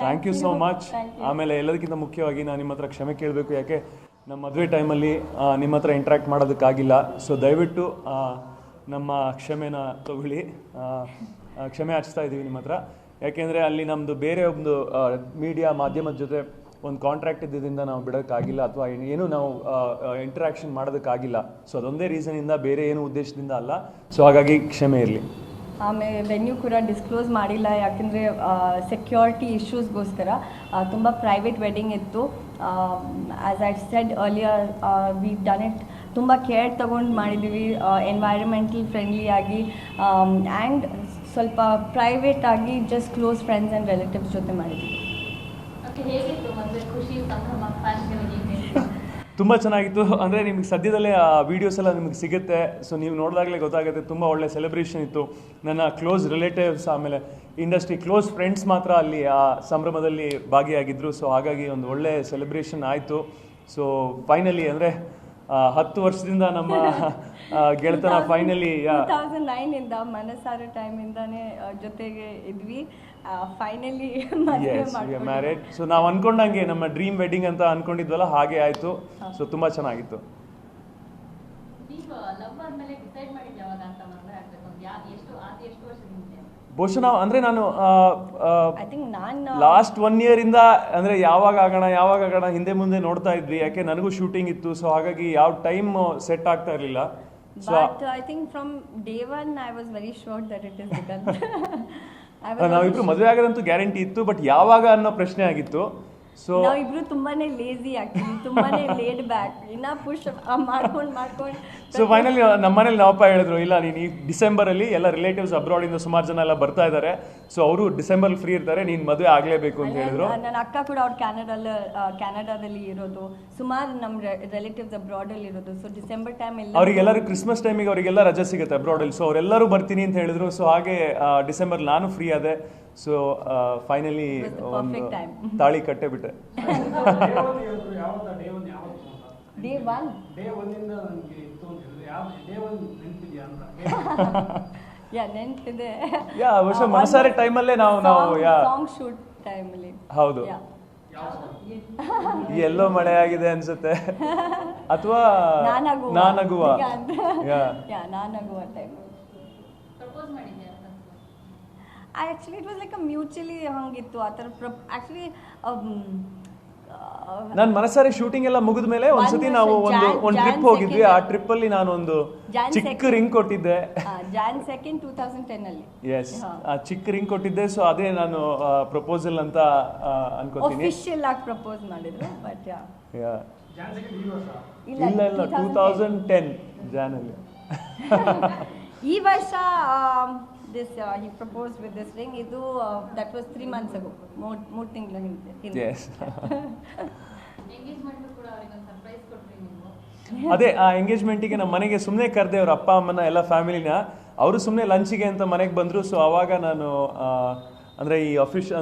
Thank you so much. ಆಮೇಲೆ ಎಲ್ಲದಕ್ಕಿಂತ ಮುಖ್ಯವಾಗಿ ನಾನು ನಿಮ್ಮ ಹತ್ರ ಕ್ಷಮೆ ಕೇಳಬೇಕು, ಯಾಕೆ ನಮ್ಮ ಮದುವೆ ಟೈಮಲ್ಲಿ ನಿಮ್ಮ ಹತ್ರ ಇಂಟ್ರ್ಯಾಕ್ಟ್ ಮಾಡೋದಕ್ಕಾಗಿಲ್ಲ. ಸೊ ದಯವಿಟ್ಟು ನಮ್ಮ ಕ್ಷಮೆನ ತಗೊಳ್ಳಿ. ಕ್ಷಮೆ ಯಾಚಿಸ್ತಾ ಇದ್ದೀವಿ ನಿಮ್ಮ ಹತ್ರ, ಯಾಕೆಂದರೆ ಅಲ್ಲಿ ನಮ್ಮದು ಬೇರೆ ಒಂದು ಮೀಡಿಯಾ ಮಾಧ್ಯಮದ ಜೊತೆ ಒಂದು ಕಾಂಟ್ರಾಕ್ಟ್ ಇದ್ದಿದ್ದರಿಂದ ನಾವು ಬಿಡೋಕ್ಕಾಗಿಲ್ಲ, ಅಥವಾ ಏನು ನಾವು ಇಂಟ್ರ್ಯಾಕ್ಷನ್ ಮಾಡೋದಕ್ಕಾಗಿಲ್ಲ. ಸೊ ಅದೊಂದೇ ರೀಸನಿಂದ, ಬೇರೆ ಏನು ಉದ್ದೇಶದಿಂದ ಅಲ್ಲ. ಸೊ ಹಾಗಾಗಿ ಕ್ಷಮೆ ಇರಲಿ. ಆಮೇಲೆ ವೆನ್ಯೂ ಕೂಡ ಡಿಸ್ಕ್ಲೋಸ್ ಮಾಡಿಲ್ಲ, ಯಾಕೆಂದರೆ ಸೆಕ್ಯೂರಿಟಿ ಇಶ್ಯೂಸ್ಗೋಸ್ಕರ. ತುಂಬ ಪ್ರೈವೇಟ್ ವೆಡ್ಡಿಂಗ್ ಇತ್ತು. As I said earlier, V done it ತುಂಬ ಕೇರ್ ತೊಗೊಂಡು ಮಾಡಿದ್ದೀವಿ, ಎನ್ವೈರನ್ಮೆಂಟಲ್ ಫ್ರೆಂಡ್ಲಿ ಆಗಿ ಆ್ಯಂಡ್ ಸ್ವಲ್ಪ ಪ್ರೈವೇಟ್ ಆಗಿ just close friends and relatives ಜೊತೆ ಮಾಡಿದ್ದೀವಿ. ತುಂಬ ಚೆನ್ನಾಗಿತ್ತು. ಅಂದರೆ ನಿಮಗೆ ಸದ್ಯದಲ್ಲೇ ಆ ವೀಡಿಯೋಸ್ ಎಲ್ಲ ನಿಮಗೆ ಸಿಗುತ್ತೆ. ಸೊ ನೀವು ನೋಡಿದಾಗಲೇ ಗೊತ್ತಾಗುತ್ತೆ, ತುಂಬ ಒಳ್ಳೆ ಸೆಲೆಬ್ರೇಷನ್ ಇತ್ತು. ನನ್ನ ಕ್ಲೋಸ್ ರಿಲೇಟಿವ್ಸ್ ಆಮೇಲೆ ಇಂಡಸ್ಟ್ರಿ ಕ್ಲೋಸ್ ಫ್ರೆಂಡ್ಸ್ ಮಾತ್ರ ಅಲ್ಲಿ ಆ ಸಂಭ್ರಮದಲ್ಲಿ ಭಾಗಿಯಾಗಿದ್ದರು. ಸೊ ಹಾಗಾಗಿ ಒಂದು ಒಳ್ಳೆ ಸೆಲೆಬ್ರೇಷನ್ ಆಯಿತು. ಸೊ ಫೈನಲಿ ಅಂದರೆ 10 ವರ್ಷದಿಂದ ನಮ್ಮ ಗೆಳೆತನ ಫೈನಲಿ 2009 ಮನಸಾರ ಟೈಮಿಂದಾನೇ ಜೊತೆಗೆ ಇದ್ವಿ. Finally married. ಸೊ ನಾವು ಅನ್ಕೊಂಡಂಗೆ ನಮ್ಮ ಡ್ರೀಮ್ ವೆಡ್ಡಿಂಗ್ ಅಂತ ಅನ್ಕೊಂಡಿದ್ವಲ್ಲ, ಹಾಗೆ ಆಯಿತು. ಸೊ ತುಂಬ ಚೆನ್ನಾಗಿತ್ತು. ಬಹುಶಃ ನಾವು ಅಂದರೆ ನಾನು ಲಾಸ್ಟ್ 1 year ಇಂದ ಅಂದರೆ ಯಾವಾಗ ಆಗೋಣ ಹಿಂದೆ ಮುಂದೆ ನೋಡ್ತಾ ಇದ್ವಿ, ಯಾಕೆ ನನಗೂ ಶೂಟಿಂಗ್ ಇತ್ತು. ಸೊ ಹಾಗಾಗಿ ಯಾವ ಟೈಮ್ ಸೆಟ್ ಆಗ್ತಾ ಇರಲಿಲ್ಲ. But I think from day one I was very sure that it is done. ನಾವಿಬ್ರು ಮದುವೆ ಆಗೋದಂತೂ ಗ್ಯಾರಂಟಿ ಇತ್ತು, ಬಟ್ ಯಾವಾಗ ಅನ್ನೋ ಪ್ರಶ್ನೆ ಆಗಿತ್ತು. ಸೊ ನಾವಿಬ್ರು ತುಂಬಾನೇ ಲೇಜಿ ಆಗ್ತೀವಿ, ತುಂಬಾನೇ ಲೇಡ್ ಬ್ಯಾಕ್, ಇನ್ನ ಪುಷ್ ಮಾಡ್ಕೊಂಡು ಸೊ ಫೈನಲಿ ನಮ್ಮ ಮನೇಲಿ ನಮ್ಮಪ್ಪ ಹೇಳಿದ್ರು, ಇಲ್ಲ ನೀನು ಈ ಡಿಸೆಂಬರಲ್ಲಿ ಎಲ್ಲ ರಿಲೇಟಿವ್ಸ್ ಅಬ್ರಾಡಿಂದ ಸುಮಾರು ಜನ ಎಲ್ಲ ಬರ್ತಾ ಇದ್ದಾರೆ, ಸೊ ಅವರು ಡಿಸೆಂಬರ್ ಫ್ರೀ ಇರ್ತಾರೆ, ನೀನು ಮದುವೆ ಆಗಲೇಬೇಕು ಅಂತ ಹೇಳಿದ್ರು. ನನ್ನ ಅಕ್ಕ ಕೂಡ ಅವ್ರು ಕ್ಯಾನಡಾದಲ್ಲಿ ಇರೋದು, ಸುಮಾರು ನಮ್ಮ ರಿಲೇಟಿವ್ಸ್ ಅಬ್ರಾಡಲ್ಲಿ ಇರೋದು. ಸೊ ಡಿಸೆಂಬರ್ ಟೈಮ್ ಎಲ್ಲ ಅವರಿಗೆಲ್ಲರೂ ಕ್ರಿಸ್ಮಸ್ ಟೈಮಿಗೆ ಅವರಿಗೆಲ್ಲ ರಜೆ ಸಿಗುತ್ತೆ ಅಬ್ರಾಡಲ್ಲಿ. ಸೊ ಅವರೆಲ್ಲರೂ ಬರ್ತೀನಿ ಅಂತ ಹೇಳಿದ್ರು. ಸೊ ಹಾಗೆ ಡಿಸೆಂಬರ್ ನಾನು ಫ್ರೀ ಆದೆ. ಸೊ ಫೈನಲಿ ತಾಳಿ ಕಟ್ಟೆ ಬಿಟ್ಟೆ. ಡೇ ಒನ್ ನೆನಪಿದೆ. ಬಹುಶಃ ಮನಸಾರೆ ಟೈಮಲ್ಲೇ ನಾವು ಸಾಂಗ್ ಶೂಟ್ ಟೈಮಲ್ಲಿ. ಹೌದು, ಎಲ್ಲೋ ಮಳೆ ಆಗಿದೆ ಅನ್ಸುತ್ತೆ, ಅಥವಾ ನಾನಗುವ time. Actually, it was like a mutually ಹಂಗಿತ್ತು ಆ ಥರ. ಆ್ಯಕ್ಚುಲಿ ನಾನು ಮನಸಾರೆ ಶೂಟಿಂಗ್ ಎಲ್ಲ ಮುಗಿದ ಮೇಲೆ ಒಂದ್ಸತಿ ನಾವು ಒಂದು ಟ್ರಿಪ್ ಹೋಗಿದ್ವಿ. ಆ ಟ್ರಿಪ್ ಅಲ್ಲಿ ನಾನು ಒಂದು ಚಿಕ್ಕ ರಿಂಗ್ ಕೊಟ್ಟಿದ್ದೆ. Jan 2nd, 2010 ಅಲ್ಲಿ. ಎಸ್, ಆ ಚಿಕ್ಕ ರಿಂಗ್ ಕೊಟ್ಟಿದ್ದೆ. ಸೊ ಅದೇ ನಾನು ಪ್ರಪೋಸಲ್ ಅಂತ ಅನ್ಕೋತೀನಿ. ಅಫಿಷಿಯಲ್ ಆಗಿ ಪ್ರಪೋಸ್ ಮಾಡಿದ್ರು, ಬಟ್ ಇಲ್ಲ 2010 ಜಾನ್ ಅಲ್ಲಿ. ಈ ವರ್ಷ this he proposed with this ring. Idu that was 3 months ago, 3 ತಿಂಗಳ ಹಿಂದೆ. Yes. ಎಂಗೇಜ್ಮೆಂಟ್ ಕೂಡ ಅವರಿಗೆ ಒಂದು ಸರ್ಪ್ರೈಸ್ ಕೊಟ್ರಿ ನೀವು. ಅದೇ ಆ ಎಂಗೇಜ್ಮೆಂಟಿಗೆ ನಮ್ಮ ಮನೆಗೆ ಸುಮ್ಮನೆ ಕರೆದೆ, ಅವ್ರ ಅಪ್ಪ ಅಮ್ಮನ ಎಲ್ಲ ಫ್ಯಾಮಿಲಿನ. ಅವರು ಸುಮ್ಮನೆ ಲಂಚಿಗೆ ಅಂತ ಮನೆಗೆ ಬಂದರು. ಸೊ ಆವಾಗ ನಾನು ಅಂದರೆ ಈ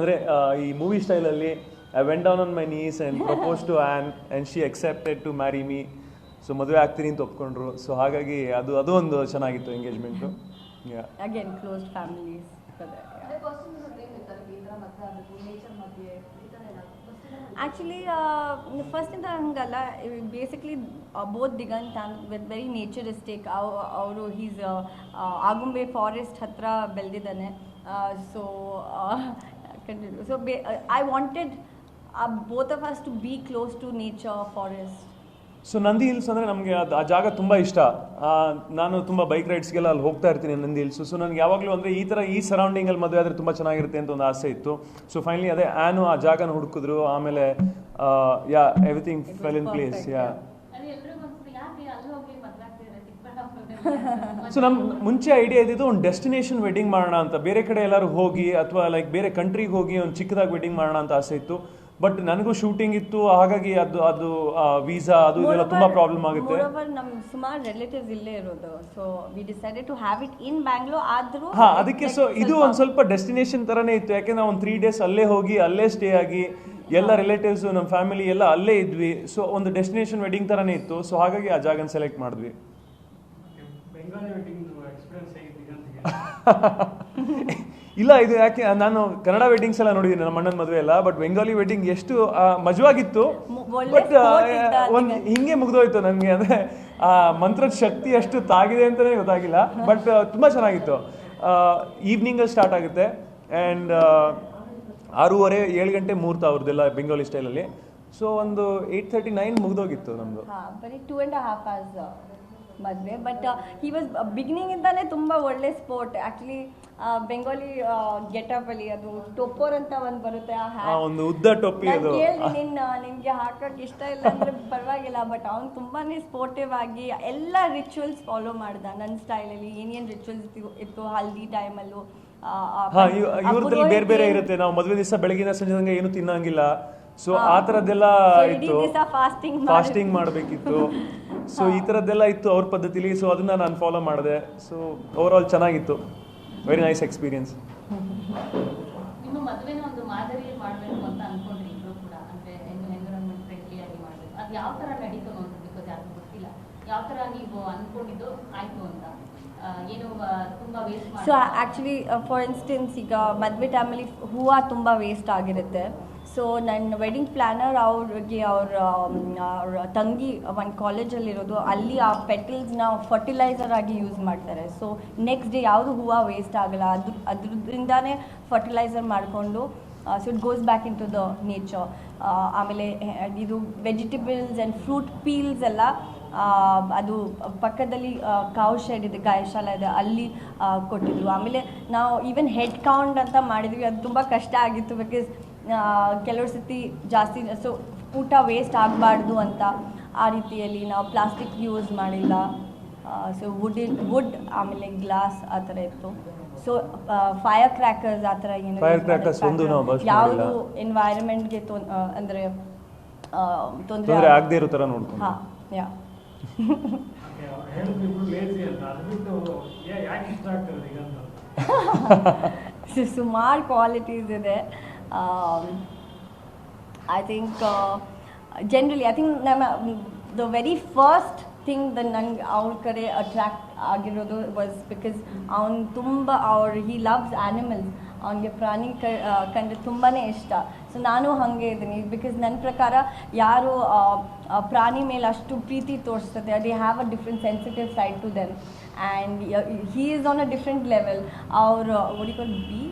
ಅಂದರೆ ಈ ಮೂವಿ ಸ್ಟೈಲಲ್ಲಿ I went down on my knees and propose to an and she accepted to marry me. So ಮದುವೆ ಆಗ್ತೀನಿ ಅಂತ ಒಪ್ಕೊಂಡ್ರು. ಸೊ ಹಾಗಾಗಿ ಅದು ಒಂದು ಚೆನ್ನಾಗಿತ್ತು engagement. Again, closed families. Actually, first in the hangala, basically both Digant and with very naturistic. Our he's Agumbe forest hatra beldidane. So continue. So I wanted both of us to be close to nature, forest. So Nandi hills ಅಂದರೆ ನಮಗೆ ಆ ಜಾಗ ತುಂಬ ಇಷ್ಟ. ನಾನು ತುಂಬ bike ರೈಡ್ಸ್ಗೆಲ್ಲ ಅಲ್ಲಿ ಹೋಗ್ತಾ ಇರ್ತೀನಿ ನಂದಿ ಹಿಲ್ಸು. ಸೊ ನನಗೆ ಯಾವಾಗಲೂ ಅಂದರೆ ಈ ಸರೌಂಡಿಂಗಲ್ಲಿ ಮದುವೆ ಆದರೆ ತುಂಬ ಚೆನ್ನಾಗಿರುತ್ತೆ ಅಂತ ಒಂದು ಆಸೆ ಇತ್ತು. ಸೊ ಫೈನಲಿ ಅದೇ ಆ್ಯನು ಆ ಜಾಗನ ಹುಡುಕಿದ್ರು. ಆಮೇಲೆ everything fell in place. So ನಮ್ಗೆ ಮುಂಚೆ ಐಡಿಯಾ ಇದ್ದಿದ್ದು ಒಂದು ಡೆಸ್ಟಿನೇಷನ್ ವೆಡ್ಡಿಂಗ್ ಮಾಡೋಣ ಅಂತ, ಬೇರೆ ಕಡೆ ಎಲ್ಲರೂ ಹೋಗಿ ಅಥವಾ ಲೈಕ್ ಬೇರೆ ಕಂಟ್ರಿಗೆ ಹೋಗಿ ಒಂದು ಚಿಕ್ಕದಾಗಿ ವೆಡ್ಡಿಂಗ್ ಮಾಡೋಣ ಅಂತ ಆಸೆ ಇತ್ತು. ಬಟ್ ನನಗೂ ಶೂಟಿಂಗ್ ಇತ್ತು, ಹಾಗಾಗಿ ಅದು ವೀಸಾ ಅದು ಇದೆಲ್ಲ ತುಂಬಾ ಪ್ರಾಬ್ಲಮ್ ಆಗುತ್ತೆ. ನಮ್ಮ ಸುಮಾರು ರಿಲೇಟಿವ್ಸ್ ಇಲ್ಲೇ ಇರೋದು. So we decided to have it in Bangalore. ಆದ್ರೂ ಅದಕ್ಕೆ ಸೊ ಇದು ಒಂದು ಸ್ವಲ್ಪ ಡೆಸ್ಟಿನೇಷನ್ ತರನೇ ಇತ್ತು, ಯಾಕೆಂದ್ರೆ ನಾವು ಒಂದು 3 days ಅಲ್ಲೇ ಹೋಗಿ ಅಲ್ಲೇ ಸ್ಟೇ ಆಗಿ ಎಲ್ಲ ರಿಲೇಟಿವ್ಸ್ ನಮ್ಮ ಫ್ಯಾಮಿಲಿ ಎಲ್ಲ ಅಲ್ಲೇ ಇದ್ವಿ. ಸೊ ಒಂದು ಡೆಸ್ಟಿನೇಷನ್ ವೆಡ್ಡಿಂಗ್ ತರನೇ ಇತ್ತು. ಸೊ ಹಾಗಾಗಿ ಆ ಜಾಗನ ಸೆಲೆಕ್ಟ್ ಮಾಡಿದ್ವಿ. ಇಲ್ಲ ಇದು ಯಾಕೆ ನಾನು ಕನ್ನಡ ವೆಡ್ಡಿಂಗ್ಸ್ ಎಲ್ಲ ನೋಡಿದ್ದೀನಿ ನಮ್ಮ ಅಣ್ಣನ ಮದುವೆ ಎಲ್ಲ, ಬಟ್ ಬೆಂಗಾಲಿ ವೆಡ್ಡಿಂಗ್ ಎಷ್ಟು ಮಜವಾಗಿತ್ತು, ಬಟ್ ಒಂದು ಹಿಂಗೆ ಮುಗ್ದೋಯ್ತು ನನಗೆ. ಅಂದರೆ ಆ ಮಂತ್ರದ ಶಕ್ತಿ ಎಷ್ಟು ತಾಗಿದೆ ಅಂತಲೇ ಗೊತ್ತಾಗಿಲ್ಲ, ಬಟ್ ತುಂಬ ಚೆನ್ನಾಗಿತ್ತು. ಈವ್ನಿಂಗಲ್ಲಿ ಸ್ಟಾರ್ಟ್ ಆಗುತ್ತೆ ಆ್ಯಂಡ್ 6:30-7 ಗಂಟೆ ಮುಹೂರ್ತ ಅವ್ರದ್ದೆಲ್ಲ ಬೆಂಗಾಲಿ ಸ್ಟೈಲಲ್ಲಿ. ಸೊ ಒಂದು 8:39 ಮುಗ್ದೋಗಿತ್ತು ನಮ್ಮದು. ಬರೀ 2.5 hours ಮದುವೆ. ಬಟ್ ಹಿ ವಾಸ್ ಬಿಗಿನಿಂಗಿಂದಾನೇ ತುಂಬ ಒಳ್ಳೆ ಸ್ಪೋರ್ಟ್. ಆ್ಯಕ್ಚುಲಿ ಬೆಂಗಾಲಿ ಗೆಟಪ್ ಅಲ್ಲಿ ಅದು ಟೊಪ್ಪೋರ್ ಅಂತ ಒಂದು ಬರುತ್ತೆ, ಒಂದು ಉದ್ದ ಟೊಪ್ಪಿ ಅದು ಕೇಳಿ ನಿನ್ಗೆ ಹಾಕಕ್ಕೆ ಇಷ್ಟ ಇಲ್ಲ ಅಂದ್ರೆ ಪರವಾಗಿಲ್ಲ, ಬಟ್ ಅವ್ನು ತುಂಬಾನೇ ಸ್ಪೋರ್ಟಿವ್ ಆಗಿ ಎಲ್ಲ ರಿಚುವಲ್ಸ್ ಫಾಲೋ ಮಾಡ್ದ ನನ್ನ ಸ್ಟೈಲಲ್ಲಿ. ಏನೇನು ರಿಚುವಲ್ಸ್ ಇತ್ತು ಹಲ್ದಿ ಟೈಮಲ್ಲೂ. ಇವ್ರದ್ರಲ್ಲಿ ಬೇರೆ ಬೇರೆ ಇರುತ್ತೆ. ನಾವು ಮದುವೆ ದಿವಸ ಬೆಳಗಿನ ಸಂಜೆ ತನಕ ಏನು ತಿನ್ನಂಗಿಲ್ಲ, ಸೊ ಆ ಥರದ್ದೆಲ್ಲ ಇತ್ತು. ಫಾಸ್ಟಿಂಗ್ ಮಾಡಬೇಕಿತ್ತು, ಸೊ ಈ ಥರದ್ದೆಲ್ಲ ಇತ್ತು ಅವ್ರ ಪದ್ಧತಿಲಿ. ಸೊ ಅದನ್ನ ನಾನು ಫಾಲೋ ಮಾಡಿದೆ. ಸೊ ಓವರ್ ಆಲ್ ಚೆನ್ನಾಗಿತ್ತು, ವೆರಿ ನೈಸ್ ಎಕ್ಸ್ಪೀರಿಯನ್ಸ್. ನಿಮ್ಮ ಮದುವೆನ ಒಂದು ಮಾದರಿ ಮಾಡಬೇಕು ಅಂತ ಅನ್ಕೊಂಡ್ರಿ ಇಬ್ರು ಕೂಡ, ಅಂದ್ರೆ ಎನ್ವಿರಾನ್ಮೆಂಟ್ ಫ್ರೆಂಡ್ಲಿ ಆಗಿ ಮಾಡಬೇಕು. ಅದು ಯಾವ ಥರ ನಡೀತು ಅಂತ ಬಿಕಾಸ್ ಯಾರಿಗೂ ಗೊತ್ತಿಲ್ಲ. ಯಾವ ಥರ ನೀವು ಅನ್ಕೊಂಡಿದ್ದು ಆಯ್ತು ಅಂತ, ಏನು ತುಂಬ ವೇಸ್ಟ್ ಮಾಡಿ. ಸೊ ಆ್ಯಕ್ಚುಲಿ ಫಾರ್ ಇನ್ಸ್ಟೆನ್ಸ್ ಈಗ ಮದುವೆ ಟೈಮಲ್ಲಿ ಹೂವು ತುಂಬ ವೇಸ್ಟ್ ಆಗಿರುತ್ತೆ. ಸೊ ನನ್ನ ವೆಡ್ಡಿಂಗ್ ಪ್ಲ್ಯಾನರ್ ಅವ್ರಿಗೆ ಅವ್ರ ತಂಗಿ ಒಂದು ಕಾಲೇಜಲ್ಲಿರೋದು, ಅಲ್ಲಿ ಆ ಪೆಟಲ್ಸ್ನ ಫರ್ಟಿಲೈಸರ್ ಆಗಿ ಯೂಸ್ ಮಾಡ್ತಾರೆ. ಸೊ ನೆಕ್ಸ್ಟ್ ಡೇ ಯಾವುದು ಹೂವು ವೇಸ್ಟ್ ಆಗಲ್ಲ, ಅದ್ರಿಂದಾನೇ ಫರ್ಟಿಲೈಸರ್ ಮಾಡಿಕೊಂಡು so it goes back into the nature. ಆಮೇಲೆ ಇದು ವೆಜಿಟೇಬಲ್ಸ್ ಆ್ಯಂಡ್ ಫ್ರೂಟ್ ಪೀಲ್ಸ್ ಎಲ್ಲ ಅದು ಪಕ್ಕದಲ್ಲಿ ಕಾವ್ ಶೆಡ್ ಇದೆ, ಗಾಯಶಾಲ ಇದೆ, ಅಲ್ಲಿ ಕೊಟ್ಟಿದ್ರು. ಆಮೇಲೆ ನಾವು ಈವನ್ ಹೆಡ್ ಕೌಂಟ್ ಅಂತ ಮಾಡಿದ್ವಿ, ಅದು ತುಂಬ ಕಷ್ಟ ಆಗಿತ್ತು. ಬಿಕಾಸ್ ಕೆಲವ್ರ ಸತಿ ಜಾಸ್ತಿ ಸೊ ಊಟ ವೇಸ್ಟ್ ಆಗಬಾರ್ದು ಅಂತ ಆ ರೀತಿಯಲ್ಲಿ ನಾವು ಪ್ಲಾಸ್ಟಿಕ್ ಯೂಸ್ ಮಾಡಿಲ್ಲ. ಸೊ ವುಡ್ ಆಮೇಲೆ ಗ್ಲಾಸ್ ಆ ಥರ ಇತ್ತು. ಸೊ ಫೈರ್ ಕ್ರ್ಯಾಕರ್ಸ್ ಆ ಥರ ಏನು ಯಾವುದು ಎನ್ವೈರನ್ಮೆಂಟ್ಗೆ ಅಂದರೆ ತೊಂದರೆ ಆಗದೆ ಇರೋ ಥರ ನೋಡ್ಕೊಂಡು. ಹಾಂ ಯಾ ಸುಮಾರು ಕ್ವಾಲಿಟೀಸ್ ಇದೆ. I think generally I think the very first thing ನಂಗೆ ಅವ್ರ ಕಡೆ ಅಟ್ರ್ಯಾಕ್ಟ್ ಆಗಿರೋದು ವಾಸ್ ಬಿಕಾಸ್ ಅವ್ನು ತುಂಬ ಹಿ ಲವ್ಸ್ ಆ್ಯನಿಮಲ್ಸ್. ಅವನಿಗೆ ಪ್ರಾಣಿ ಕಂಡ್ರೆ ತುಂಬಾ ಇಷ್ಟ. ಸೊ ನಾನು ಹಾಗೆ ಇದ್ದೀನಿ. ಬಿಕಾಸ್ ನನ್ನ ಪ್ರಕಾರ ಯಾರು ಪ್ರಾಣಿ ಮೇಲೆ ಅಷ್ಟು ಪ್ರೀತಿ ತೋರಿಸ್ತದೆ, they have a different sensitive side to them and he is on a different level. ಅವರು ಒಡಿಕೋಲ್ ಬಿ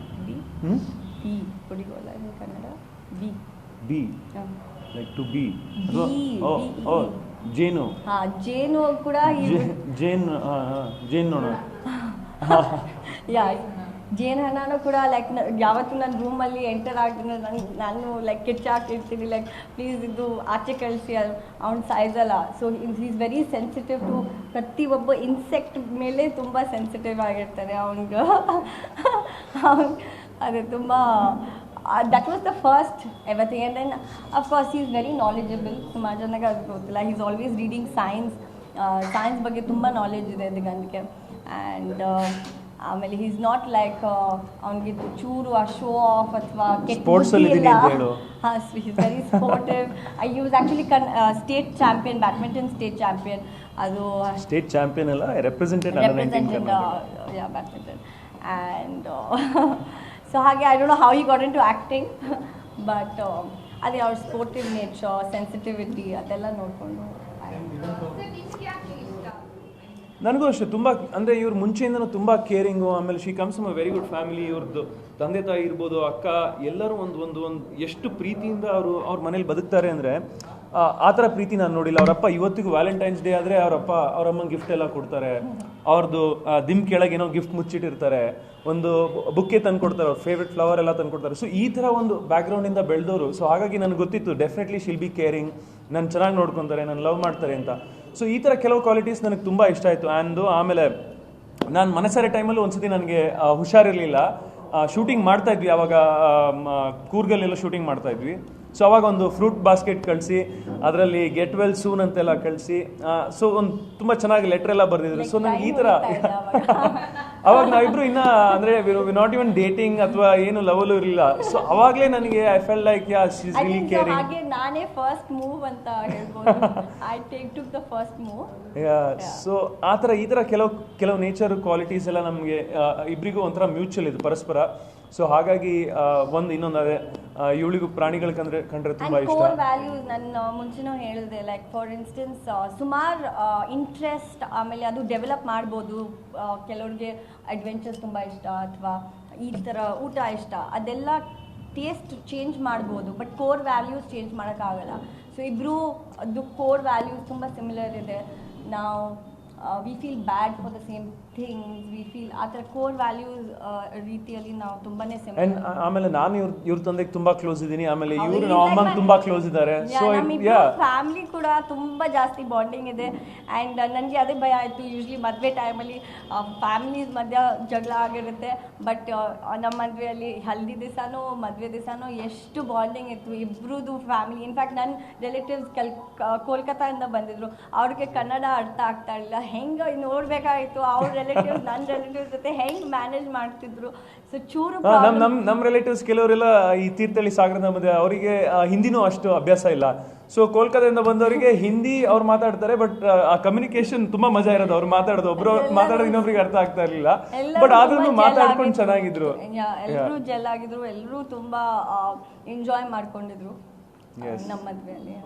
ಒಡಿಕೋಲ್ಲ Kannada be like to be ಜೇನು. ಹಾಂ ಜೇನು ಕೂಡ ಜೇನು ನೋಡೋಣ. ಯಾ ಜೇನು ಹಣ್ಣು ಕೂಡ ಲೈಕ್ ಯಾವತ್ತೂ ನನ್ನ ರೂಮಲ್ಲಿ ಎಂಟರ್ ಆಗ್ತೀನಿ ನಾನು ಲೈಕ್ ಕಿಚ್ಚಾಕಿರ್ತೀನಿ, ಲೈಕ್ ಪ್ಲೀಸ್ ಇದು ಆಚೆ ಕಳಿಸಿ, ಅವ್ನ ಸೈಜಲ್ಲ. So is very sensitive to ಪ್ರತಿಯೊಬ್ಬ ಇನ್ಸೆಕ್ಟ್ ಮೇಲೆ ತುಂಬ ಸೆನ್ಸಿಟಿವ್ ಆಗಿರ್ತಾರೆ ಅವ್ನಿಗೆ. ಅದೇ ತುಂಬ that was the first everything. And then of course he is very knowledgeable. ಸುಮಾರು ಜನಕ್ಕೆ ಅದು ಗೊತ್ತಿಲ್ಲ. He is always reading science ಬಗ್ಗೆ ತುಂಬ ನಾಲೆಜ್ ಇದೆ ಗಂಡಿಗೆ. ಆ್ಯಂಡ್ ಆಮೇಲೆ ಹಿ ಈಸ್ ನಾಟ್ ಲೈಕ್ ಅವ್ನಿಗೆ ಚೂರು ಆ ಶೋ ಆಫ್ ಅಥವಾ ಹಾಂ he is very sportive. I was actually state champion, badminton state champion. ಅದು ಸ್ಟೇಟ್ ಚಾಂಪಿಯನ್ ಅಲ್ಲ, ರೆಪ್ರೆಸೆಂಟೆಡ್ ಬ್ಯಾಡ್ಮಿಂಟನ್. ಆ್ಯಂಡ್ ಸೊ ಹಾಗೆ I don't know how he got into acting, but ಅದೇ ಅವ್ರ ಸ್ಪೋರ್ಟಿವ್ ನೇಚರ್, ಸೆನ್ಸಿಟಿವಿಟಿ ಅದೆಲ್ಲ ನೋಡಿಕೊಂಡು. ನನಗೂ ಅಷ್ಟೇ ತುಂಬ ಅಂದರೆ ಇವ್ರು ಮುಂಚೆಯಿಂದನೂ ತುಂಬ ಕೇರಿಂಗು. ಆಮೇಲೆ she comes from a very good family. ಇವ್ರದ್ದು ತಂದೆ ತಾಯಿ ಇರ್ಬೋದು, ಅಕ್ಕ, ಎಲ್ಲರೂ ಒಂದು ಎಷ್ಟು ಪ್ರೀತಿಯಿಂದ ಅವ್ರ ಮನೇಲಿ ಬದುಕ್ತಾರೆ ಅಂದರೆ ಆ ಥರ ಪ್ರೀತಿ ನಾನು ನೋಡಿಲ್ಲ. ಅವರಪ್ಪ ಇವತ್ತಿಗೂ ವ್ಯಾಲೆಂಟೈನ್ಸ್ ಡೇ ಆದರೆ ಅವರಮ್ಮ ಗಿಫ್ಟ್ ಎಲ್ಲ ಕೊಡ್ತಾರೆ. ಅವ್ರದ್ದು ದಿಮ್ ಕೆಳಗೆ ಏನೋ ಗಿಫ್ಟ್ ಮುಚ್ಚಿಟ್ಟಿರ್ತಾರೆ, ಒಂದು ಬುಕ್ಕೆ ತಂದು ಕೊಡ್ತಾರೆ, ಅವ್ರ ಫೇವ್ರೆಟ್ ಫ್ಲವರ್ ಎಲ್ಲ ತಂದು ಕೊಡ್ತಾರೆ. ಸೊ ಈ ಥರ ಒಂದು ಬ್ಯಾಕ್ಗ್ರೌಂಡಿಂದ ಬೆಳೆದವರು. ಸೊ ಹಾಗಾಗಿ ನನಗೆ ಗೊತ್ತಿತ್ತು ಡೆಫಿನೆಟ್ಲಿ ಶಿಲ್ ಬಿ ಕೇರಿಂಗ್, ನಾನು ಚೆನ್ನಾಗಿ ನೋಡ್ಕೊತಾರೆ, ನಾನು ಲವ್ ಮಾಡ್ತಾರೆ ಅಂತ. ಸೊ ಈ ಥರ ಕೆಲವು ಕ್ವಾಲಿಟೀಸ್ ನನಗೆ ತುಂಬ ಇಷ್ಟ ಆಯಿತು. ಆಮೇಲೆ ನಾನು ಮನಸ್ಸಾರೆ ಟೈಮಲ್ಲೂ ಒಂದ್ಸತಿ ನನಗೆ ಹುಷಾರಿರಲಿಲ್ಲ. ಶೂಟಿಂಗ್ ಮಾಡ್ತಾಯಿದ್ವಿ, ಆವಾಗ ಕೂರ್ಗಲ್ಲೆಲ್ಲ ಶೂಟಿಂಗ್ ಮಾಡ್ತಾಯಿದ್ವಿ. ಸೊ ಅವಾಗ ಒಂದು ಫ್ರೂಟ್ ಬಾಸ್ಕೆಟ್ ಕಳಿಸಿ ಅದರಲ್ಲಿ ಗೆಟ್ ವೆಲ್ ಸೂನ್ ಅಂತೆಲ್ಲ ಕಳಿಸಿ ಸೊ ಒಂದು ತುಂಬ ಚೆನ್ನಾಗಿ ಲೆಟರ್ ಎಲ್ಲ ಬರೆದಿದ್ರು. ಸೊ ನನಗೆ ಈ ಥರ ಅವಾಗ ನಾವಿಬ್ರು ಇನ್ನ ಅಂದರೆ ನಾಟ್ ಇವನ್ ಡೇಟಿಂಗ್ ಅಥವಾ ಏನು ಲವಲು ಇರಲಿಲ್ಲ. ಸೊ ಅವಾಗಲೇ ನನಗೆ I fell like yeah she is really caring. ಹಾಗೆ ನಾನೇ ಫಸ್ಟ್ ಮೂವ್ ಅಂತ ಹೇಳ್ಬೋದು. I took the first move. So ಆ ಥರ ಈ ಥರ ಕೆಲವು ನೇಚರ್ ಕ್ವಾಲಿಟೀಸ್ ಎಲ್ಲ ನಮಗೆ ಇಬ್ಬರಿಗೂ ಒಂಥರ ಮ್ಯೂಚುವಲ್ ಇದು ಪರಸ್ಪರ. ಸೊ ಹಾಗಾಗಿ ಇನ್ನೊಂದು ಅದೇ ಇವಳಿಗೂ ಪ್ರಾಣಿಗಳು ಕಂಡ್ರೆ ತುಂಬ ಇಷ್ಟ. ಕೋರ್ ವ್ಯಾಲ್ಯೂಸ್ ನಾನು ಮುಂಚೆನೂ ಹೇಳಿದೆ, ಲೈಕ್ ಫಾರ್ ಇನ್ಸ್ಟೆನ್ಸ್ ಸುಮಾರು ಇಂಟ್ರೆಸ್ಟ್, ಆಮೇಲೆ ಅದು ಡೆವಲಪ್ ಮಾಡ್ಬೋದು. ಕೆಲವ್ರಿಗೆ ಅಡ್ವೆಂಚರ್ಸ್ ತುಂಬ ಇಷ್ಟ ಅಥವಾ ಈ ಥರ ಊಟ ಇಷ್ಟ, ಅದೆಲ್ಲ ಟೇಸ್ಟ್ ಚೇಂಜ್ ಮಾಡ್ಬೋದು, ಬಟ್ ಕೋರ್ ವ್ಯಾಲ್ಯೂಸ್ ಚೇಂಜ್ ಮಾಡೋಕ್ಕಾಗಲ್ಲ. ಸೊ ಇಬ್ಬರು ಅದು ಕೋರ್ ವ್ಯಾಲ್ಯೂಸ್ ತುಂಬ ಸಿಮಿಲರ್ ಇದೆ. ನಾವು we feel bad for the same things, we feel ಆ ಥರ ಕೋರ್ ವ್ಯಾಲ್ಯೂಸ್ ರೀತಿಯಲ್ಲಿ ನಾವು ತುಂಬಾನೇ ಸಿಮಿಲರ್. ಆಮೇಲೆ ನಾನು ಇವ್ರ ತಂದೆಗೆ ತುಂಬಾ ಕ್ಲೋಸ್ ಇದ್ದೀನಿ, ಆಮೇಲೆ ಇವರು ನಮ್ಮ ಅಮ್ಮಂಗೆ ತುಂಬಾ ಕ್ಲೋಸ್ ಇದ್ದಾರೆ. ಸೊ ಫ್ಯಾಮಿಲಿ ಕೂಡ ತುಂಬಾ ಜಾಸ್ತಿ ಬಾಂಡಿಂಗ್ ಇದೆ. ಆ್ಯಂಡ್ ನನಗೆ ಅದೇ ಭಯ ಆಯಿತು, ಯೂಶ್ವಲಿ ಮದುವೆ ಟೈಮಲ್ಲಿ ಫ್ಯಾಮಿಲೀಸ್ ಮಧ್ಯ ಜಗಳ ಆಗಿರುತ್ತೆ, ಬಟ್ ನಮ್ಮ ಮದುವೆಯಲ್ಲಿ ಹಲ್ದಿ ದಿವಸನೂ ಮದುವೆ ದಿವಸನೂ ಎಷ್ಟು ಬಾಂಡಿಂಗ್ ಇತ್ತು ಇಬ್ಬರದು ಫ್ಯಾಮಿಲಿ. ಇನ್ಫ್ಯಾಕ್ಟ್ ನನ್ನ ರಿಲೇಟಿವ್ಸ್ ಕೋಲ್ಕತ್ತಾದಿಂದ ಬಂದಿದ್ರು, ಅವ್ರಿಗೆ ಕನ್ನಡ ಅರ್ಥ ಆಗ್ತಾ ಇರಲಿಲ್ಲ. ಹೆಂಗೆ ನೋಡ್ಬೇಕಾಗಿತ್ತು ಅವ್ರ ರಿಲೇಟಿವ್ಸ್ ನನ್ನ ರಿಲೇಟಿವ್ಸ್ ಜೊತೆ ಹೆಂಗೆ ಮ್ಯಾನೇಜ್ ಮಾಡ್ತಿದ್ರು. ಸೊ ಚೂರು ನಮ್ಮ ರಿಲೇಟಿವ್ಸ್ ಕೆಲವರೆಲ್ಲ ಈ ತೀರ್ಥಹಳ್ಳಿ ಸಾಗರದ ಮಧ್ಯೆ ಅವರಿಗೆ ಹಿಂದಿನೂ ಅಷ್ಟು ಅಭ್ಯಾಸ ಇಲ್ಲ. ಸೊ ಕೋಲ್ಕತ್ತಾದಿಂದ ಬಂದವರಿಗೆ ಹಿಂದಿ ಅವ್ರು ಮಾತಾಡ್ತಾರೆ, ಬಟ್ ಆ ಕಮ್ಯುನಿಕೇಶನ್ ತುಂಬಾ ಮಜಾ ಇರೋದು. ಅವ್ರು ಮಾತಾಡೋದು ಒಬ್ರು ಮಾತಾಡೋದು ಇನ್ನೊಬ್ರಿಗೆ ಅರ್ಥ ಆಗ್ತಾ ಇರಲಿಲ್ಲ, ಬಟ್ ಆದ್ರೂ ಮಾತಾಡ್ಕೊಂಡು ಚೆನ್ನಾಗಿದ್ರು. ಎಲ್ಲರೂ ಜೆಲ್ ಆಗಿದ್ರು, ಎಲ್ಲರೂ ತುಂಬಾ ಎಂಜಾಯ್ ಮಾಡ್ಕೊಂಡಿದ್ರು ನಮ್ಮ ಮದುವೆಯಲ್ಲಿ.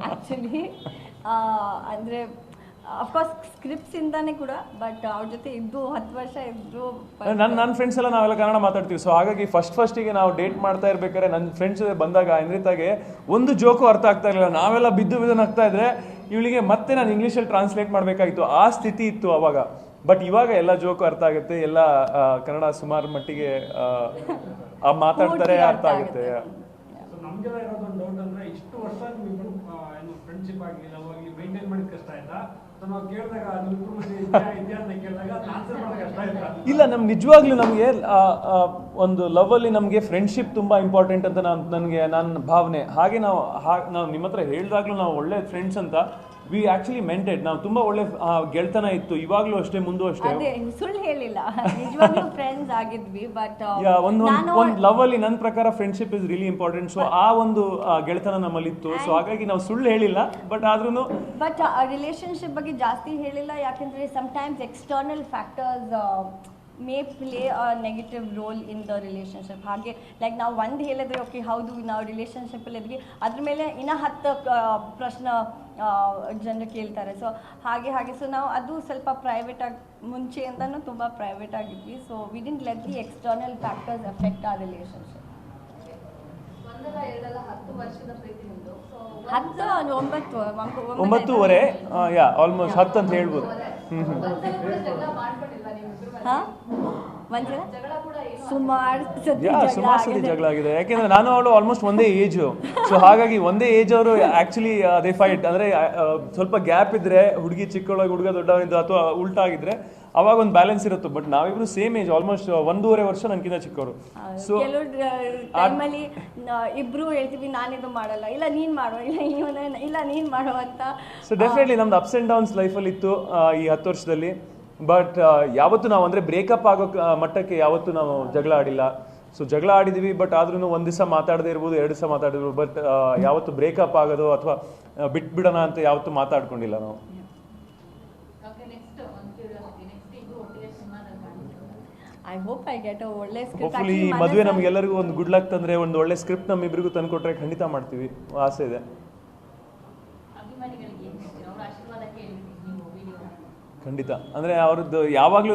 ಆ್ಯಕ್ಚುಲಿ ಅಂದರೆ ಅಫ್ಕೋರ್ಸ್ ಸ್ಕ್ರಿಪ್ಟ್ಸ್ ಇಂದಾನೆ ಕೂಡ, ಬಟ್ ಅವ್ರ ಜೊತೆ ಇದ್ದು 10 ವರ್ಷ ಇದ್ದು ನನ್ನ ಫ್ರೆಂಡ್ಸ್ ಎಲ್ಲ ನಾವೆಲ್ಲ ಕನ್ನಡ ಮಾತಾಡ್ತೀವಿ. ಸೊ ಹಾಗಾಗಿ ಫಸ್ಟಿಗೆ ನಾವು ಡೇಟ್ ಮಾಡ್ತಾ ಇರ್ಬೇಕಾದ್ರೆ ನನ್ನ ಫ್ರೆಂಡ್ಸ್ ಬಂದಾಗ ಅನ್ರಿತಾಗೆ ಒಂದು ಜೋಕು ಅರ್ಥ ಆಗ್ತಾ ಇರಲಿಲ್ಲ. ನಾವೆಲ್ಲ ಬಿದ್ದು ನಗ್ತಾ ಇದ್ರೆ ಇವಳಿಗೆ ಮತ್ತೆ ನಾನು ಇಂಗ್ಲೀಷಲ್ಲಿ ಟ್ರಾನ್ಸ್ಲೇಟ್ ಮಾಡಬೇಕಾಗಿತ್ತು. ಆ ಸ್ಥಿತಿ ಇತ್ತು ಅವಾಗ. ಬಟ್ ಇವಾಗ ಎಲ್ಲ ಜೋಕು ಅರ್ಥ ಆಗುತ್ತೆ, ಎಲ್ಲ ಕನ್ನಡ ಸುಮಾರು ಮಟ್ಟಿಗೆ ಮಾತಾಡ್ತಾರೆ, ಅರ್ಥ ಆಗುತ್ತೆ. ನಮ್ಗೆಲ್ಲ ಇರೋದೊಂದು ಡೌಟ್ ಅಂದ್ರೆ, ಇಷ್ಟು ವರ್ಷ ನಿಮ್ಮಿಬ್ರು ಏನು ಫ್ರೆಂಡ್ಶಿಪ್ ಆಗಿ ಲವ್ ಆಗಿ ಮೇಂಟೈನ್ ಮಾಡಿದ ಕಷ್ಟ ಆಯ್ತಾ? ನಾವು ಕೇಳಿದಾಗ ನಿಮ್ಮಿಬ್ರು ಇತಿಹಾಸ ಕೇಳಿದಾಗ ಆನ್ಸರ್ ಮಾಡೋದು ಕಷ್ಟ ಆಯ್ತಾ? ಇಲ್ಲ, ನಮ್ಗೆ ನಿಜವಾಗ್ಲೂ ನಮಗೆ ಒಂದು ಲವ್ ಅಲ್ಲಿ ನಮಗೆ ಫ್ರೆಂಡ್ಶಿಪ್ ತುಂಬಾ ಇಂಪಾರ್ಟೆಂಟ್ ಅಂತ ನನ್ನ ಭಾವನೆ. ಹಾಗೆ ನಾವು ನಿಮ್ಮ ಹತ್ರ ಹೇಳಿದಾಗ್ಲೂ ನಾವು ಒಳ್ಳೆ ಫ್ರೆಂಡ್ಸ್ ಅಂತ ವಿ ಆಕ್ಚುಲಿ ಮೆಂಟೆಡ್. ನಾವು ತುಂಬಾ ಒಳ್ಳೆ ಗೆಳ್ತನ ಇತ್ತು, ಇವಾಗ್ಲೂ ಅಷ್ಟೇ, ಮುಂದೂ ಅಷ್ಟೇ. ಸುಳ್ಳು ಹೇಳಿಲ್ಲ, ನಿಜವಾಗ್ಲೂ ಫ್ರೆಂಡ್ಸ್ ಆಗಿದ್ವಿ. ಬಟ್ ಒಂದು ಲವ್ ಅಲ್ಲಿ ನನ್ನ ಪ್ರಕಾರ friendship is really important. So ಆ ಒಂದು ಗೆಳ್ತನ ನಮ್ಮಲ್ಲಿ ಇತ್ತು. ಸೊ ಹಾಗಾಗಿ ನಾವು ಸುಳ್ಳು ಹೇಳಿಲ್ಲ, ಬಟ್ ಆದ್ರೂ ಬಟ್ ರಿಲೇಶನ್ಶಿಪ್ ಬಗ್ಗೆ ಜಾಸ್ತಿ ಹೇಳಿಲ್ಲ. ಯಾಕೆಂದ್ರೆ sometimes external factors May play a negative role in the relationship. ಹಾಗೆ ಲೈಕ್ ನಾವು ಒಂದು ಹೇಳಿದ್ರೆ ಓಕೆ ಹೌದು ನಾವು ರಿಲೇಶನ್ಶಿಪ್ಪಲ್ಲಿ ಇದ್ವಿ, ಅದ್ರ ಮೇಲೆ ಇನ್ನೂ 10 ಪ್ರಶ್ನೆ ಜನರು ಕೇಳ್ತಾರೆ. ಸೊ ಹಾಗೆ ಸೊ ನಾವು ಅದು ಸ್ವಲ್ಪ ಪ್ರೈವೇಟಾಗಿ ಮುಂಚೆಯಿಂದನೂ ತುಂಬ ಪ್ರೈವೇಟ್ ಆಗಿದ್ವಿ. So we didn't let the external factors affect ಆ ರಿಲೇಶನ್ಶಿಪ್. 9:30 ಆಲ್ಮೋಸ್ಟ್ 10 ಅಂತ ಹೇಳ್ಬೋದು. ಸುಮಾರು ಸತಿ ಜಗಳ ಆಗಿದೆ. ಯಾಕೆಂದ್ರೆ ನಾನು ಅವಳು ಆಲ್ಮೋಸ್ಟ್ ಒಂದೇ ಏಜು. ಸೊ ಹಾಗಾಗಿ ಒಂದೇ ಏಜ್ ಅವರು ಆಕ್ಚುಲಿ ದೇ ಫೈಟ್. ಅಂದ್ರೆ ಸ್ವಲ್ಪ ಗ್ಯಾಪ್ ಇದ್ರೆ ಹುಡುಗಿ ಚಿಕ್ಕವಳಾಗಿ ಹುಡುಗ ದೊಡ್ಡವನಿದ್ದು ಅಥವಾ ಉಲ್ಟಾ ಆಗಿದ್ರೆ ಅವಾಗ ಒಂದು ಬ್ಯಾಲೆನ್ಸ್ ಇರುತ್ತೆ. ಬಟ್ ನಾವಿಬ್ರು ಸೇಮ್ ಏಜ್, ಆಲ್ಮೋಸ್ಟ್ 1.5 ವರ್ಷ ನನ್ಕಿಂತ ಚಿಕ್ಕವರು. ಸೊ ಕೆಲವು ಟೈಮಲ್ಲಿ ಇಬ್ರು ಹೇಳ್ತೀವಿ ನಾನಿದು ಮಾಡಲ್ಲ, ಇಲ್ಲ ನೀನ್ ಮಾಡುವ, ಇಲ್ಲ ನೀನ್ ಮಾಡುವ ಅಂತ. ಸೊ ಡೆಫಿನೆಟ್ಲಿ ನಮ್ದು ಅಪ್ಸ್ ಅಂಡ್ ಡೌನ್ಸ್ ಲೈಫಲ್ಲಿ ಇತ್ತು ಈ 10 ವರ್ಷದಲ್ಲಿ. ಬಟ್ ಯಾವತ್ತು ನಾವು ಅಂದರೆ ಬ್ರೇಕಪ್ ಆಗೋ ಮಟ್ಟಕ್ಕೆ ಯಾವತ್ತು ನಾವು ಜಗಳ ಆಡಿಲ್ಲ. ಸೊ ಜಗಳ ಆಡಿದ್ವಿ, ಬಟ್ ಆದ್ರೂ ಒಂದು ದಿವಸ ಮಾತಾಡದೇ ಇರ್ಬೋದು, 2 ದಿವಸ ಮಾತಾಡಿರ್ಬೋದು, ಬಟ್ ಯಾವತ್ತು ಬ್ರೇಕಪ್ ಆಗೋದು ಅಥವಾ ಬಿಟ್ಬಿಡೋಣ ಅಂತ ಯಾವತ್ತು ಮಾತಾಡ್ಕೊಂಡಿಲ್ಲ ನಾವು. I hope I get a ಒಳ್ಳೆ ಸ್ಕ್ರಿಪ್ಟ್. ಹೋಪ್ಫುಲಿ ಈ ಮದುವೆ ನಮಗೆಲ್ಲರಿಗೂ ಒಂದು ಗುಡ್ ಲಕ್ ತಂದ್ರೆ ಒಂದು ಒಳ್ಳೆ ಸ್ಕ್ರಿಪ್ಟ್ ನಮ್ಮಿಬ್ಬರಿಗೂ ತಂದುಕೊಟ್ರೆ ಖಂಡಿತ ಮಾಡ್ತೀವಿ, ಆಸೆ ಇದೆ. ಖಂಡಿತ. ಅಂದರೆ ಅವ್ರದ್ದು ಯಾವಾಗಲೂ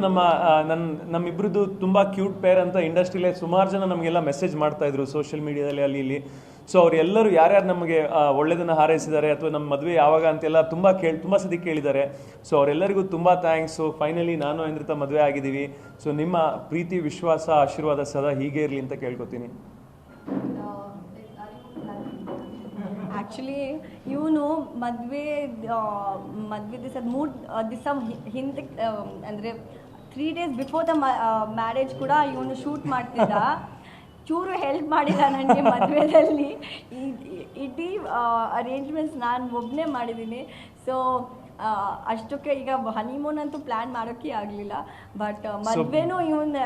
ನಮ್ಮಿಬ್ರದ್ದು ತುಂಬ ಕ್ಯೂಟ್ ಪೇರ್ ಅಂತ ಇಂಡಸ್ಟ್ರಿಲೇ ಸುಮಾರು ಜನ ನಮಗೆಲ್ಲ ಮೆಸೇಜ್ ಮಾಡ್ತಾಯಿದ್ರು ಸೋಷಿಯಲ್ ಮೀಡಿಯಾದಲ್ಲಿ ಅಲ್ಲಿ ಇಲ್ಲಿ. ಸೊ ಅವರೆಲ್ಲರೂ ಯಾರ್ಯಾರು ನಮಗೆ ಒಳ್ಳೆಯದನ್ನು ಹಾರೈಸಿದ್ದಾರೆ ಅಥವಾ ನಮ್ಮ ಮದುವೆ ಯಾವಾಗ ಅಂತೆಲ್ಲ ತುಂಬ ಸತಿ ಕೇಳಿದ್ದಾರೆ. ಸೊ ಅವರೆಲ್ಲರಿಗೂ ತುಂಬ ಥ್ಯಾಂಕ್ಸ್. ಸೊ ಫೈನಲಿ ನಾನು ಐಂದ್ರಿತಾ ಮದುವೆ ಆಗಿದ್ದೀವಿ. ಸೊ ನಿಮ್ಮ ಪ್ರೀತಿ, ವಿಶ್ವಾಸ, ಆಶೀರ್ವಾದ ಸದಾ ಹೀಗೆ ಇರಲಿ ಅಂತ ಕೇಳ್ಕೊತೀನಿ. ಆ್ಯಕ್ಚುಲಿ ಇವನು ಮದುವೆ ದಿವಸ 3 ದಿವಸ ಹಿಂದೆ ಅಂದರೆ 3 days ಬಿಫೋರ್ ದ ಮ್ಯಾರೇಜ್ ಕೂಡ ಇವನು ಶೂಟ್ ಮಾಡ್ತಿದ್ದ. ಚೂರು ಹೆಲ್ಪ್ ಮಾಡಿಲ್ಲ ನನಗೆ ಮದುವೆಯಲ್ಲಿ. ಇಡೀ ಅರೇಂಜ್ಮೆಂಟ್ಸ್ ನಾನು ಒಬ್ಬನೇ ಮಾಡಿದ್ದೀನಿ. ಸೊ ಅಷ್ಟಕ್ಕೆ ಈಗ ಹನಿಮೂನ್ ಅಂತೂ ಪ್ಲ್ಯಾನ್ ಮಾಡೋಕ್ಕೆ ಆಗಲಿಲ್ಲ. ಬಟ್ ಮದುವೆನೂ ಇವನು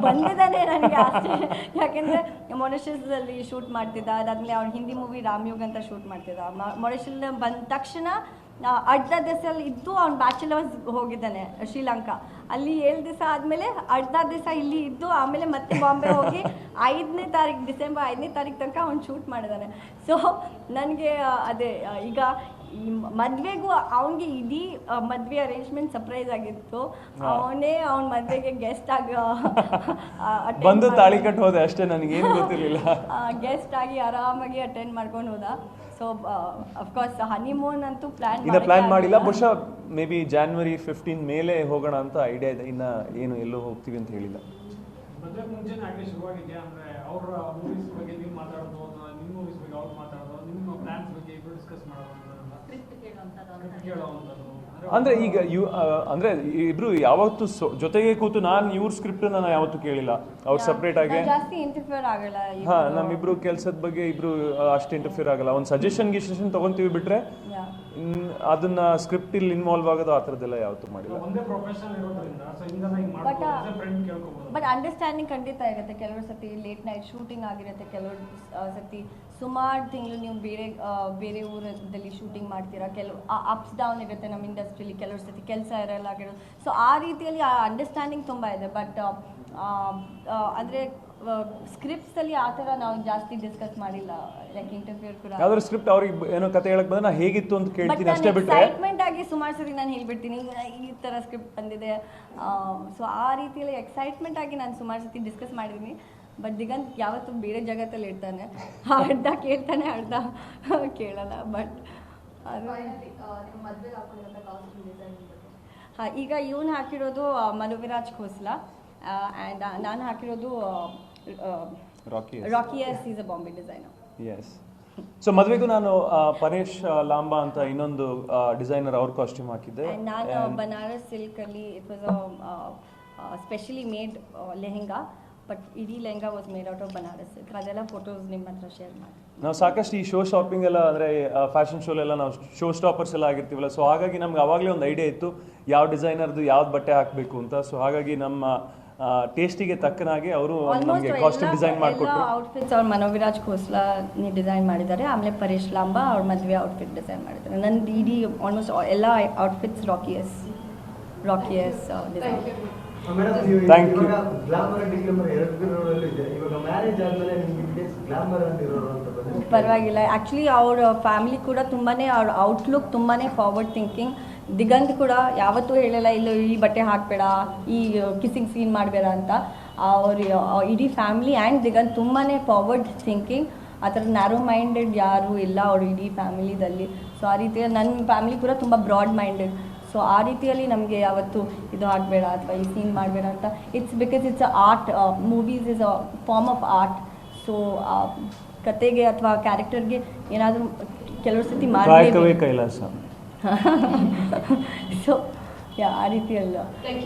ಬಂದಿದ್ದಾನೆ ನನಗೆ ಆಸೆ. ಯಾಕೆಂದರೆ ಮೊರಿಷಿಯಸ್ಸಲ್ಲಿ ಶೂಟ್ ಮಾಡ್ತಿದ್ದ, ಅದಾದಮೇಲೆ ಅವ್ನು ಹಿಂದಿ ಮೂವಿ ರಾಮ್ಯೋಗ್ ಅಂತ ಶೂಟ್ ಮಾಡ್ತಿದ್ದ. ಮೊರಿಷಿಯಸ್ ಬಂದ ತಕ್ಷಣ ಅರ್ಧ ದಿವಸದಲ್ಲಿ ಇದ್ದು ಅವ್ನು ಬ್ಯಾಚುಲರ್ಸ್ ಹೋಗಿದ್ದಾನೆ ಶ್ರೀಲಂಕಾ. ಅಲ್ಲಿ 7 ದಿವಸ ಆದಮೇಲೆ ಅರ್ಧ ದಿವಸ ಇಲ್ಲಿ ಇದ್ದು ಆಮೇಲೆ ಮತ್ತೆ ಬಾಂಬೆ ಹೋಗಿ 5ನೇ ತಾರೀಕು ಡಿಸೆಂಬರ್ 5ನೇ ತಾರೀಕು ತನಕ ಅವ್ನು ಶೂಟ್ ಮಾಡಿದ್ದಾನೆ. ಸೊ ನನಗೆ ಅದೇ ಈಗ ಈ ಮದುವೆಗೂ ಅವನಿಗೆ ಇಡೀ ಮದುವೆ ಅರೇಂಜ್ಮೆಂಟ್ ಸರ್ಪ್ರೈಸ್ ಆಗಿತ್ತು. ಅವನೇ ಅವನ ಮದುವೆಗೆ ಗೆಸ್ಟ್ ಆಗಿ ಬಂದು ತಾಳಿ ಕಟ್ಟು ಹೋದೆ ಅಷ್ಟೇ, ನನಗೇನು ಗೊತ್ತಿರಲಿಲ್ಲ. ಗೆಸ್ಟ್ ಆಗಿ ಆರಾಮಾಗಿ ಅಟೆಂಡ್ ಮಾಡ್ಕೊಂಡು ಹೋದ. ಸೊ ಅಫ್ಕೋರ್ಸ್ ಹನಿಮೂನ್ ಅಂತೂ ಪ್ಲಾನ್ ಮಾಡಿಲ್ಲ. ಬಹುಶಃ ಮೇ ಬಿ January 15 ಮೇಲೆ ಹೋಗೋಣ ಅಂತ ಐಡಿಯಾ ಇದೆ. ಇನ್ನು ಏನು ಎಲ್ಲೋ ಹೋಗ್ತೀವಿ ಅಂತ ಹೇಳಿಲ್ಲ. ಮದುವೆ ಮುಂಚೆನೇ ಆಗಲೇ ಶುರುವಾಗಿದೆಯಾ? ಅಂದರೆ ಅವರ ಮೂವೀಸ್ ಬಗ್ಗೆ ನೀವು ಮಾತಾಡೋದು, ನಿಮ್ಮ ಮೂವೀಸ್ ಬಗ್ಗೆ ಅವ್ರು ಮಾತಾಡೋದು, ನಿಮ್ಮ ಪ್ಲಾನ್ಸ್ ಬಗ್ಗೆ ಇಬ್ಬರು ಡಿಸ್ಕಸ್ ಮಾಡೋದು, ಅಂದ್ರೆ ಈಗ ಅಂದ್ರೆ ಇಬ್ರು ಯಾವತ್ತು ಜೊತೆಗೆ ಕೂತು ನಾನು ಇವ್ರ ಸ್ಕ್ರಿಪ್ಟ್ ನಾನು ಯಾವತ್ತೂ ಕೇಳಿಲ್ಲ. ಅವ್ರು ಸಪ್ರೇಟ್ ಆಗಿ ಜಾಸ್ತಿ ಇಂಟರ್ಫಿಯರ್ ಆಗಲ್ಲ. ನಮ್ಮಿಬ್ರು ಕೆಲ್ಸದ ಬಗ್ಗೆ ಇಬ್ರು ಅಷ್ಟು ಇಂಟರ್ಫಿಯರ್ ಆಗಲ್ಲ. ಒಂದು ಸಜೆಷನ್ ತಗೊಂತೀವಿ ಬಿಟ್ರೆ ಅದನ್ನ ಸ್ಕ್ರಿಪ್ಟ್ ಇಲ್ಲಿ ಇನ್ವಾಲ್ವ್ ಆಗೋದು ಆ ಥರದ್ದೆಲ್ಲ ಯಾವತ್ತೂ ಮಾಡಿಲ್ಲ. ಬಟ್ ಅಂಡರ್ಸ್ಟ್ಯಾಂಡಿಂಗ್ ಖಂಡಿತ ಇರುತ್ತೆ. ಕೆಲವರು ಸತಿ ಲೇಟ್ ನೈಟ್ ಶೂಟಿಂಗ್ ಆಗಿರುತ್ತೆ, ಕೆಲವರು ಸತಿ ಸುಮಾರು ತಿಂಗಳು ನೀವು ಬೇರೆ ಊರಲ್ಲಿ ಶೂಟಿಂಗ್ ಮಾಡ್ತೀರಾ. ಕೆಲವು ಅಪ್ಸ್ ಡೌನ್ ಇರುತ್ತೆ ನಮ್ಮ ಇಂಡಸ್ಟ್ರಿಲಿ, ಕೆಲವರು ಸತಿ ಕೆಲಸ ಇರಲ್ಲ ಆಗಿರೋದು. ಸೊ ಆ ರೀತಿಯಲ್ಲಿ ಆ ಅಂಡರ್ಸ್ಟ್ಯಾಂಡಿಂಗ್ ತುಂಬ ಇದೆ. ಬಟ್ ಅಂದರೆ ಸ್ಕ್ರಿಪ್ಟ್ಸಲ್ಲಿ ಆ ಥರ ನಾವು ಜಾಸ್ತಿ ಡಿಸ್ಕಸ್ ಮಾಡಿಲ್ಲ. ಲೈಕ್ ಇಂಟರ್ಫಿಯರ್ ಕೂಡ ಯಾವ್ದಾದ್ರು ಸ್ಕ್ರಿಪ್ಟ್ ಅವ್ರಿಗೆ ಏನೋ ಕತೆ ಹೇಳಕ್ ಬಂದ್ರೆ ನಾ ಹೇಗಿತ್ತು ಅಂತ ಕೇಳ್ತೀನಿ ಅಷ್ಟೇ ಬಿಟ್ರೆ ಎಕ್ಸೈಟ್ಮೆಂಟ್ ಆಗಿ ಸುಮಾರು ಸರಿ ನಾನು ಹೇಳ್ಬಿಡ್ತೀನಿ ಈ ಥರ ಸ್ಕ್ರಿಪ್ಟ್ ಬಂದಿದೆ. ಸೊ ಆ ರೀತಿಯಲ್ಲಿ ಎಕ್ಸೈಟ್ಮೆಂಟ್ ಆಗಿ ನಾನು ಸುಮಾರು ಸತಿ ಡಿಸ್ಕಸ್ ಮಾಡಿದ್ದೀನಿ. ಬಟ್ ದಿಗಂತ್ ಯಾವತ್ತೂ ಬೇರೆ ಜಗತ್ತಲ್ಲಿ ಇರ್ತಾನೆ, ಅರ್ಧ ಕೇಳ್ತಾನೆ ಅರ್ಧ ಕೇಳಲ್ಲ. ಬಟ್ ಅದು ಹಾಂ, ಈಗ ಇವನು ಹಾಕಿರೋದು ಮನುವಿರಾಜ್ ಖೋಸ್ಲಾ ಆ್ಯಂಡ್ ನಾನು ಹಾಕಿರೋದು ರಾಕಿಯಸ್ is a Bombay designer. Yes. So ಮದುವೆಗೂ ನಾನು ಪರೇಶ್ ಲಾಂಬಾ ಅಂತ ಇನ್ನೊಂದು ಡಿಸೈನರ್ ಅವ್ರ ಕಾಸ್ಟ್ಯೂಮ್ ಹಾಕಿದ್ದೆ. ನಾನು ಬನಾರಸ್ ಸಿಲ್ಕಲ್ಲಿ it was specially made lehenga. But ಇಡೀ lehenga was made out of Banaras silk. ಅದೆಲ್ಲ ಫೋಟೋಸ್ ನಿಮ್ಮ ಹತ್ರ ಶೇರ್ ಮಾಡಿ. ನಾವು ಸಾಕಷ್ಟು ಈ ಶೋ ಶಾಪಿಂಗ್ ಎಲ್ಲ ಅಂದರೆ ಫ್ಯಾಷನ್ ಶೋಲೆಲ್ಲ ನಾವು ಶೋ ಸ್ಟಾಪರ್ಸ್ ಎಲ್ಲ ಆಗಿರ್ತೀವಲ್ಲ. ಸೊ ಹಾಗಾಗಿ ನಮ್ಗೆ ಅವಾಗಲೇ ಒಂದು ಐಡಿಯಾ ಇತ್ತು ಯಾವ ಡಿಸೈನರ್ದು ಯಾವ್ದು ಬಟ್ಟೆ ಹಾಕಬೇಕು ಅಂತ. ಸೊ ಹಾಗಾಗಿ ನಮ್ಮ ಟೇಸ್ಟಿಗೆ ತಕ್ಕನಾಗಿ ಅವರು ನಮಗೆ ಕಾಸ್ಟ್ಯೂಮ್ ಡಿಸೈನ್ ಮಾಡಿಕೊಟ್ರು. ಔಟ್ಫಿಟ್ಸ್ ಅವ್ರು ಮನೋವಿರಾಜ್ ಖೋಸ್ಲಾ ಡಿಸೈನ್ ಮಾಡಿದ್ದಾರೆ. ಆಮೇಲೆ ಪರೇಶ್ ಲಾಂಬಾ ಅವ್ರ ಮದುವೆ ಔಟ್ಫಿಟ್ ಡಿಸೈನ್ ಮಾಡಿದ್ದಾರೆ. ನಂದು ಇಡೀ ಆಲ್ಮೋಸ್ಟ್ ಎಲ್ಲ ಔಟ್ಫಿಟ್ಸ್ ರಾಕಿಯಸ್ ಡಿಸೈನ್. Thank you. ಪರವಾಗಿಲ್ಲ. ಆ್ಯಕ್ಚುಲಿ ಅವ್ರ ಫ್ಯಾಮಿಲಿ ಕೂಡ ತುಂಬಾ ಅವ್ರ ಔಟ್ಲುಕ್ ತುಂಬಾ ಫಾರ್ವರ್ಡ್ ಥಿಂಕಿಂಗ್. ದಿಗಂತ್ ಕೂಡ ಯಾವತ್ತೂ ಹೇಳಿಲ್ಲ ಇಲ್ಲ ಈ ಬಟ್ಟೆ ಹಾಕಬೇಡ, ಈ ಕಿಸ್ಸಿಂಗ್ ಸೀನ್ ಮಾಡಬೇಡ ಅಂತ. ಅವ್ರ ಇಡೀ ಫ್ಯಾಮಿಲಿ ಆ್ಯಂಡ್ ದಿಗಂತ್ ತುಂಬಾ ಫಾರ್ವರ್ಡ್ ಥಿಂಕಿಂಗ್. ಆ ಥರ ನ್ಯಾರೋ ಮೈಂಡೆಡ್ ಯಾರೂ ಇಲ್ಲ ಅವ್ರ ಇಡೀ ಫ್ಯಾಮಿಲಿದಲ್ಲಿ. ಸೊ ಆ ರೀತಿಯಲ್ಲಿ ನನ್ನ ಫ್ಯಾಮಿಲಿ ಕೂಡ ತುಂಬ ಬ್ರಾಡ್ ಮೈಂಡೆಡ್. ಸೊ ಆ ರೀತಿಯಲ್ಲಿ ನಮಗೆ ಯಾವತ್ತು ಇದು ಆಗಬೇಡ ಅಥವಾ ಈ ಸೀನ್ ಮಾಡಬೇಡ ಅಂತ. It's because it's a art. Movies is a form of art. So ಕತೆಗೆ ಅಥವಾ ಕ್ಯಾರೆಕ್ಟರ್ಗೆ ಏನಾದರೂ ಕೆಲವು ಸತಿ ಮಾಡಬೇಕು ಕೈಲಾಸ. ಸೊ ಆ ರೀತಿಯಲ್ಲ.